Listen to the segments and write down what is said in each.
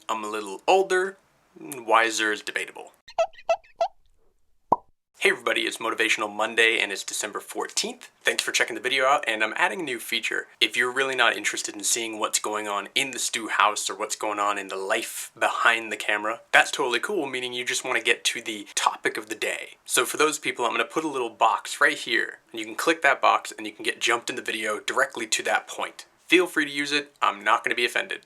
I'm a little older, wiser is debatable. Hey everybody, it's Motivational Monday and it's December 14th. Thanks for checking the video out, and I'm adding a new feature. If you're really not interested in seeing what's going on in the stew house or what's going on in the life behind the camera, that's totally cool, meaning you just want to get to the topic of the day. So for those people, I'm going to put a little box right here, and you can click that box and you can get jumped in the video directly to that point. Feel free to use it, I'm not going to be offended.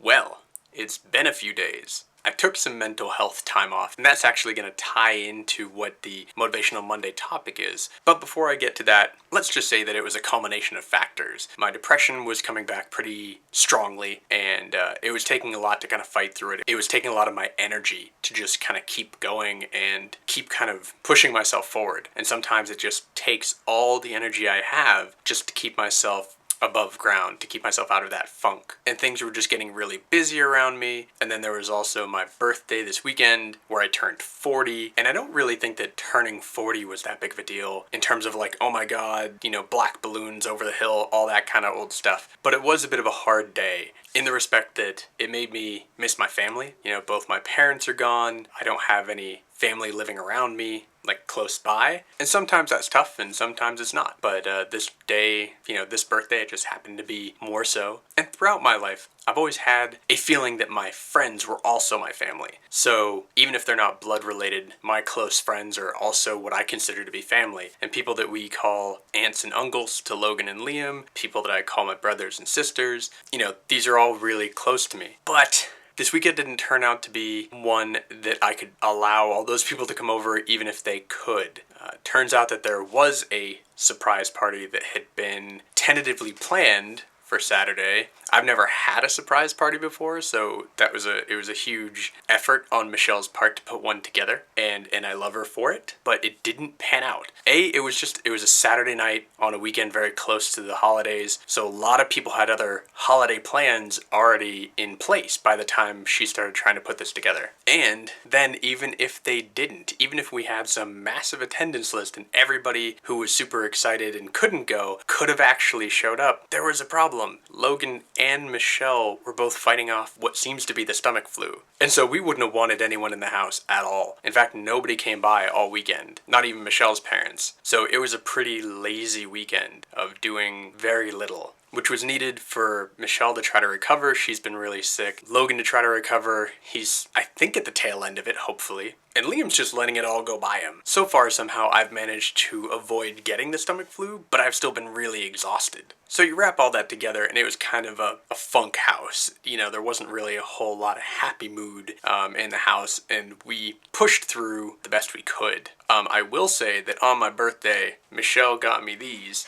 Well, it's been a few days. I took some mental health time off, and that's actually going to tie into what the Motivational Monday topic is. But before I get to that, let's just say that it was a culmination of factors. My depression was coming back pretty strongly, and it was taking a lot to kind of fight through it. It was taking a lot of my energy to just kind of keep going and keep kind of pushing myself forward. And sometimes it just takes all the energy I have just to keep myself above ground, to keep myself out of that funk. And things were just getting really busy around me. And then there was also my birthday this weekend where I turned 40. And I don't really think that turning 40 was that big of a deal in terms of like, oh my God, you know, black balloons over the hill, all that kind of old stuff. But it was a bit of a hard day in the respect that it made me miss my family. You know, both my parents are gone. I don't have any family living around me, like close by. And sometimes that's tough and sometimes it's not. But this day, you know, this birthday, it just happened to be more so. And throughout my life, I've always had a feeling that my friends were also my family. So even if they're not blood related, my close friends are also what I consider to be family. And people that we call aunts and uncles to Logan and Liam, people that I call my brothers and sisters, you know, these are all really close to me. But this weekend didn't turn out to be one that I could allow all those people to come over even if they could. Turns out that there was a surprise party that had been tentatively planned for Saturday. I've never had a surprise party before, so it was a huge effort on Michelle's part to put one together, and I love her for it, but it didn't pan out. It was a Saturday night on a weekend very close to the holidays, so a lot of people had other holiday plans already in place by the time she started trying to put this together. And then even if they didn't, even if we had some massive attendance list and everybody who was super excited and couldn't go could have actually showed up, there was a problem. Logan and Michelle were both fighting off what seems to be the stomach flu. And so we wouldn't have wanted anyone in the house at all. In fact, nobody came by all weekend, not even Michelle's parents. So it was a pretty lazy weekend of doing very little, which was needed for Michelle to try to recover. She's been really sick. Logan to try to recover. He's, I think, at the tail end of it, hopefully. And Liam's just letting it all go by him. So far, somehow, I've managed to avoid getting the stomach flu, but I've still been really exhausted. So you wrap all that together, and it was kind of a funk house. You know, there wasn't really a whole lot of happy mood in the house, and we pushed through the best we could. I will say that on my birthday, Michelle got me these.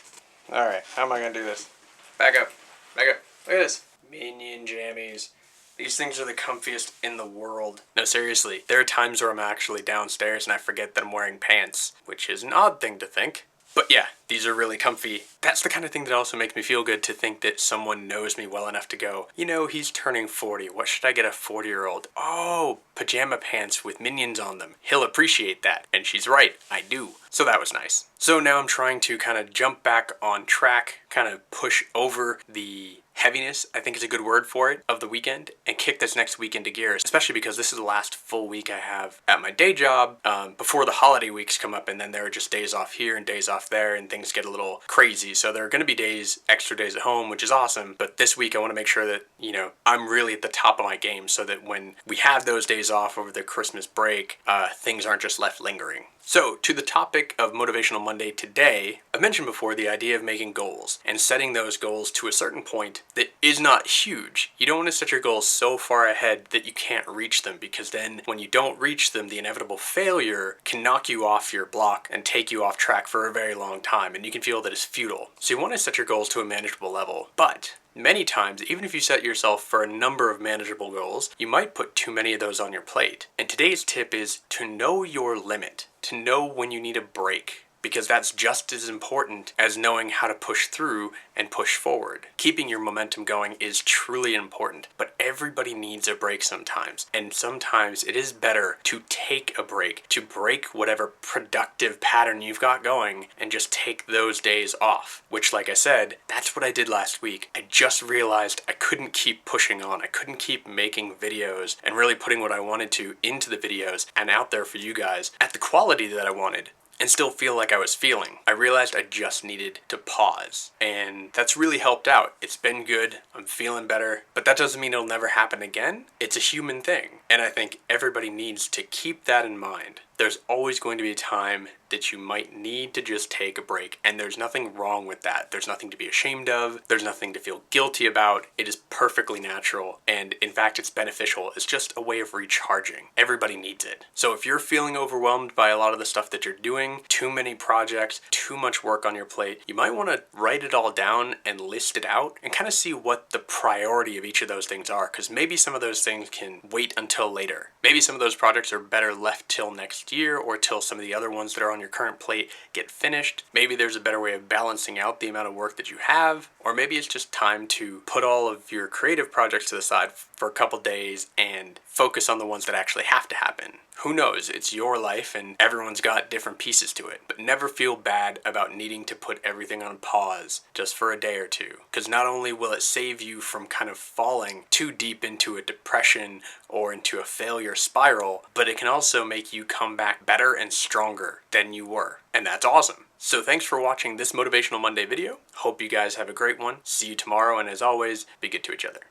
All right, how am I gonna do this? Back up. Look at this. Minion jammies. These things are the comfiest in the world. No, seriously, there are times where I'm actually downstairs and I forget that I'm wearing pants, which is an odd thing to think. But yeah, these are really comfy. That's the kind of thing that also makes me feel good, to think that someone knows me well enough to go, you know, he's turning 40. What should I get a 40-year-old? Oh, pajama pants with minions on them. He'll appreciate that. And she's right, I do. So that was nice. So now I'm trying to kind of jump back on track, kind of push over the heaviness, I think is a good word for it, of the weekend, and kick this next week into gear, especially because this is the last full week I have at my day job before the holiday weeks come up, and then there are just days off here and days off there, and things get a little crazy. So there are going to be extra days at home, which is awesome, but this week I want to make sure that, you know, I'm really at the top of my game so that when we have those days off over the Christmas break, things aren't just left lingering. So, to the topic of Motivational Monday today, I mentioned before the idea of making goals and setting those goals to a certain point that is not huge. You don't want to set your goals so far ahead that you can't reach them, because then when you don't reach them, the inevitable failure can knock you off your block and take you off track for a very long time, and you can feel that it's futile. So you want to set your goals to a manageable level, but many times, even if you set yourself for a number of manageable goals, you might put too many of those on your plate. And today's tip is to know your limit, to know when you need a break. because that's just as important as knowing how to push through and push forward. Keeping your momentum going is truly important, but everybody needs a break sometimes, and sometimes it is better to take a break, to break whatever productive pattern you've got going and just take those days off, which, like I said, that's what I did last week. I just realized I couldn't keep pushing on. I couldn't keep making videos and really putting what I wanted to into the videos and out there for you guys at the quality that I wanted and still feel like I was feeling. I realized I just needed to pause, and that's really helped out. It's been good, I'm feeling better, but that doesn't mean it'll never happen again. It's a human thing, and I think everybody needs to keep that in mind. There's always going to be a time that you might need to just take a break, and there's nothing wrong with that. There's nothing to be ashamed of. There's nothing to feel guilty about. It is perfectly natural, and in fact, it's beneficial. It's just a way of recharging. Everybody needs it. So if you're feeling overwhelmed by a lot of the stuff that you're doing, too many projects, too much work on your plate, you might want to write it all down and list it out and kind of see what the priority of each of those things are, because maybe some of those things can wait until later. Maybe some of those projects are better left till next year or till some of the other ones that are on your current plate get finished. Maybe there's a better way of balancing out the amount of work that you have, or maybe it's just time to put all of your creative projects to the side for a couple days and focus on the ones that actually have to happen. Who knows? It's your life and everyone's got different pieces to it. But never feel bad about needing to put everything on pause just for a day or two. Because not only will it save you from kind of falling too deep into a depression or into a failure spiral, but it can also make you come back better and stronger than you were. And that's awesome. So thanks for watching this Motivational Monday video. Hope you guys have a great one. See you tomorrow, and as always, be good to each other.